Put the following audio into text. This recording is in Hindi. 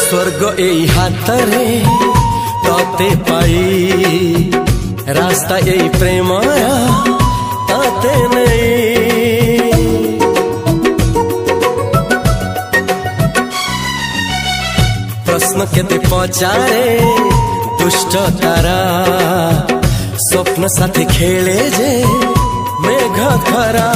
स्वर्ग एई हातरे तते पाई रास्ता एई प्रेमाया ताते नहीं। प्रश्न केते पचारे दुष्ट तारा स्वप्न साथी खेले जे मेघ खरा।